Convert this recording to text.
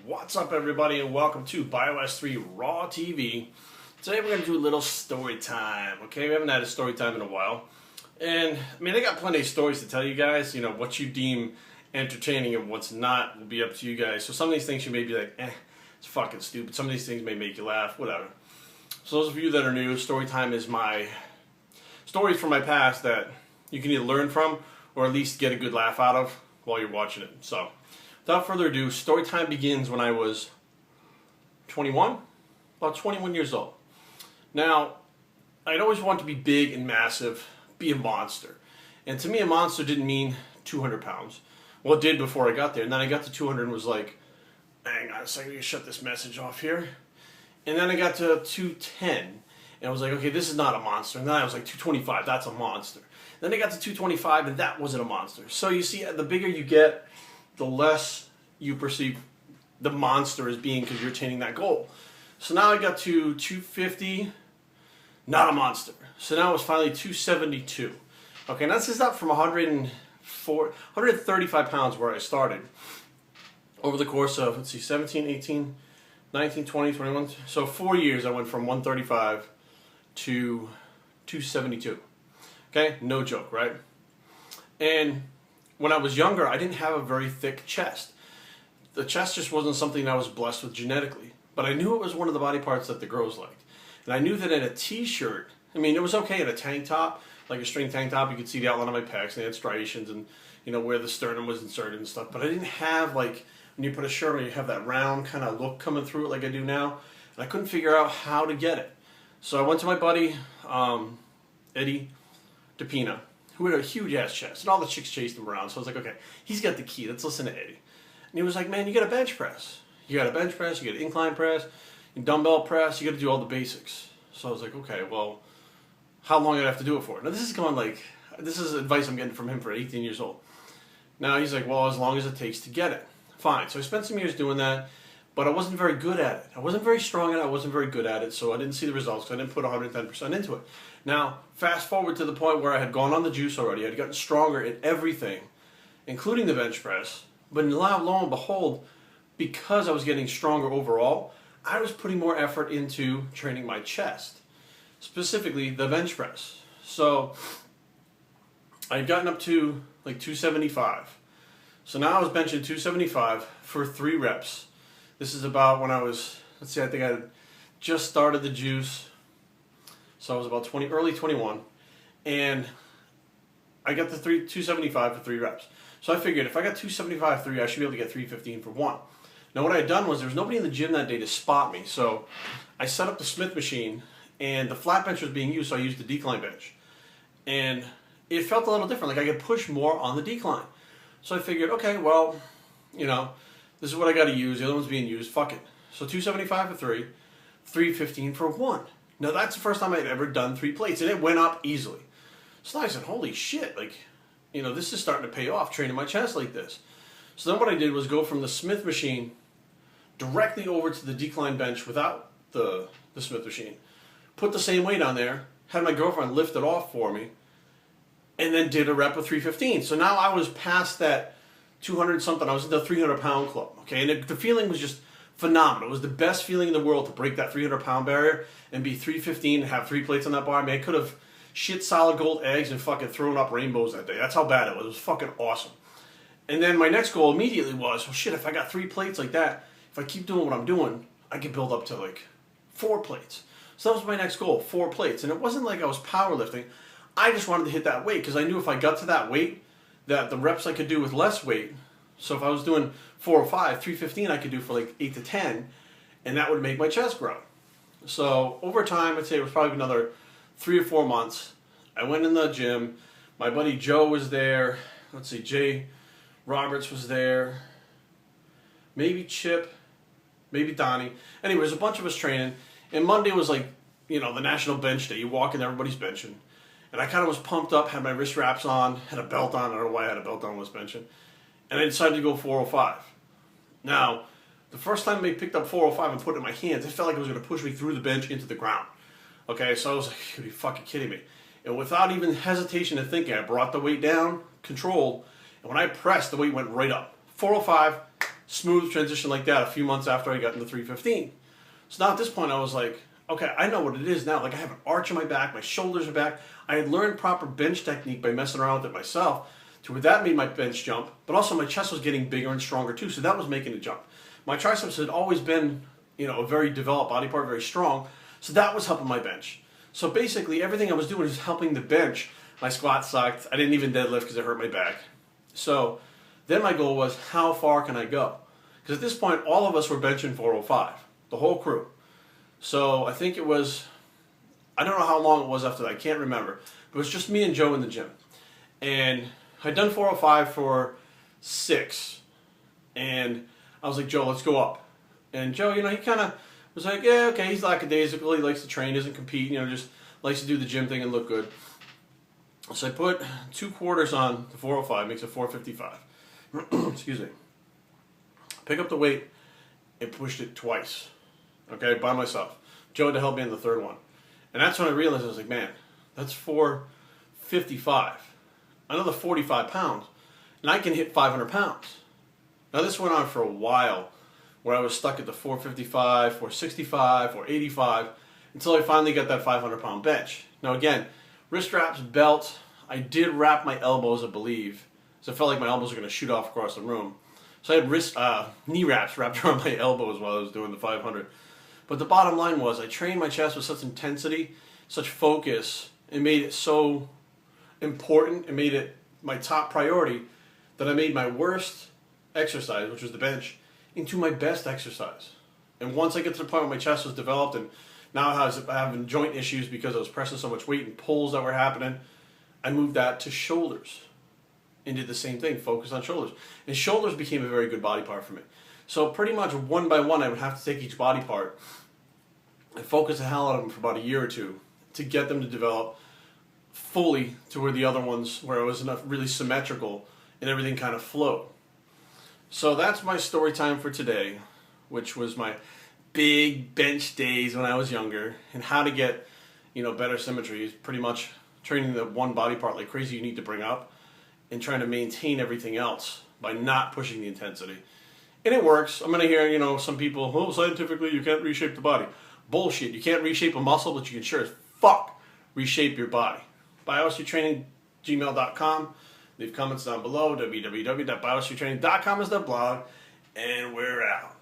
What's up, everybody, and welcome to BioS3 Raw TV. Today we're going to do a little story time, okay? We haven't had a story time in a while. And, I mean, I got plenty of stories to tell you guys. You know, what you deem entertaining and what's not will be up to you guys. So some of these things you may be like, it's fucking stupid. Some of these things may make you laugh, whatever. So those of you that are new, story time is my stories from my past that you can either learn from or at least get a good laugh out of while you're watching it. So, without further ado, story time begins when I was 21, about 21 years old. Now, I'd always wanted to be big and massive, be a monster. And to me, a monster didn't mean 200 pounds. Well, it did before I got there. And then I got to 200 and was like, hang on a second, let me shut this message off here. And then I got to 210, and I was like, okay, this is not a monster. And then I was like, 225, that's a monster. Then I got to 225, and that wasn't a monster. So you see, the bigger you get, the less you perceive the monster as being because you're attaining that goal. So now I got to 250, not a monster. So now it was finally 272. Okay, now this is up from 135 pounds where I started. Over the course of, 17, 18, 19, 20, 21. So 4 years I went from 135 to 272. Okay, no joke, right? And when I was younger, I didn't have a very thick chest. The chest just wasn't something I was blessed with genetically. But I knew it was one of the body parts that the girls liked. And I knew that in a t-shirt, I mean, it was okay in a tank top, like a string tank top, you could see the outline of my pecs, and they had striations and, you know, where the sternum was inserted and stuff. But I didn't have, like, when you put a shirt on, you have that round kind of look coming through it like I do now. And I couldn't figure out how to get it. So I went to my buddy, Eddie DePina, who had a huge-ass chest. And all the chicks chased him around. So I was like, okay, he's got the key. Let's listen to Eddie. And he was like, man, you got a bench press. You got a bench press, you got an incline press, you dumbbell press, you got to do all the basics. So I was like, okay, well, how long do I have to do it for? Now this is going like, this is advice I'm getting from him for 18 years old. Now he's like, well, as long as it takes to get it. Fine. So I spent some years doing that, but I wasn't very good at it. I wasn't very strong at it, I wasn't very good at it, so I didn't see the results, so I didn't put 110% into it. Now, fast forward to the point where I had gone on the juice already, I had gotten stronger in everything, including the bench press, but lo and behold, because I was getting stronger overall, I was putting more effort into training my chest, specifically the bench press. So I had gotten up to like 275. So now I was benching 275 for 3 reps. This is about when I was, let's see, I think I had just started the juice. So I was about early 21. And I got the 275 for 3 reps. So I figured if I got 275 3, I should be able to get 315 for 1. Now what I had done was there was nobody in the gym that day to spot me. So I set up the Smith machine, and the flat bench was being used, so I used the decline bench. And it felt a little different, like I could push more on the decline. So I figured, okay, well, you know, this is what I got to use. The other one's being used. Fuck it. So 275 for 3, 315 for 1. Now that's the first time I'd ever done 3 plates, and it went up easily. So I said, holy shit, like, you know, this is starting to pay off, training my chest like this. So then what I did was go from the Smith machine directly over to the decline bench without the Smith machine. Put the same weight on there, had my girlfriend lift it off for me, and then did a rep of 315. So now I was past that 200 something. I was in the 300 pound club. Okay, and the feeling was just phenomenal. It was the best feeling in the world to break that 300 pound barrier and be 315 and have 3 plates on that bar. I mean, I could have shit solid gold eggs and fucking thrown up rainbows that day. That's how bad it was. It was fucking awesome. And then my next goal immediately was, well, shit, if I got 3 plates like that, if I keep doing what I'm doing, I could build up to like 4 plates. So that was my next goal, 4 plates. And it wasn't like I was powerlifting. I just wanted to hit that weight because I knew if I got to that weight, that the reps I could do with less weight. So if I was doing 4 or 5, 315 I could do for like 8 to 10, and that would make my chest grow. So over time, I'd say it was probably another 3 or 4 months. I went in the gym. My buddy Joe was there. Let's see, Jay Roberts was there. Maybe Chip. Maybe Donnie. Anyways, a bunch of us training. And Monday was like, you know, the National Bench Day. You walk in, everybody's benching. And I kind of was pumped up, had my wrist wraps on, had a belt on. I don't know why I had a belt on, was benching. And I decided to go 405. Now, the first time they picked up 405 and put it in my hands, it felt like it was going to push me through the bench into the ground. Okay, so I was like, you're fucking kidding me. And without even hesitation and thinking, I brought the weight down, controlled, and when I pressed, the weight went right up. 405, smooth transition like that a few months after I got into 315. So now at this point I was like, okay, I know what it is now. Like I have an arch in my back, my shoulders are back. I had learned proper bench technique by messing around with it myself, to where that made my bench jump, but also my chest was getting bigger and stronger too, so that was making it jump. My triceps had always been, a very developed body part, very strong, so that was helping my bench. So basically everything I was doing was helping the bench. My squat sucked. I didn't even deadlift because it hurt my back. So then my goal was, how far can I go? Because at this point, all of us were benching 405, the whole crew. So I think it was, I don't know how long it was after that, I can't remember. But it was just me and Joe in the gym. And I'd done 405 for 6. And I was like, Joe, let's go up. And Joe, he kind of was like, yeah, okay, he's lackadaisical, he likes to train, doesn't compete, just likes to do the gym thing and look good. So I put 2 quarters on the 405, makes it 455. Excuse me. Pick up the weight and pushed it twice, okay, by myself. Joe had to help me on the third one. And that's when I realized, I was like, man, that's 455. Another 45 pounds, and I can hit 500 pounds. Now this went on for a while, where I was stuck at the 455, 465, 485, until I finally got that 500 pound bench. Now again, wrist wraps, belt, I did wrap my elbows, I believe, so I felt like my elbows were going to shoot off across the room. So I had knee wraps wrapped around my elbows while I was doing the 500. But the bottom line was, I trained my chest with such intensity, such focus, it made it so important, it made it my top priority, that I made my worst exercise, which was the bench, into my best exercise. And once I get to the point where my chest was developed, and now I was having joint issues because I was pressing so much weight and pulls that were happening, I moved that to shoulders and did the same thing, focus on shoulders. And shoulders became a very good body part for me. So pretty much one by one I would have to take each body part and focus the hell out of them for about a year or two to get them to develop fully to where the other ones, where it was enough really symmetrical and everything kind of flowed. So that's my story time for today, which was my big bench days when I was younger, and how to get, better symmetry. Pretty much training the one body part like crazy you need to bring up, and trying to maintain everything else by not pushing the intensity. And it works. I'm going to hear, some people, oh, scientifically you can't reshape the body. Bullshit. You can't reshape a muscle, but you can sure as fuck reshape your body. BioStreetTraining@gmail.com. Leave comments down below. www.biostreettraining.com is the blog. And we're out.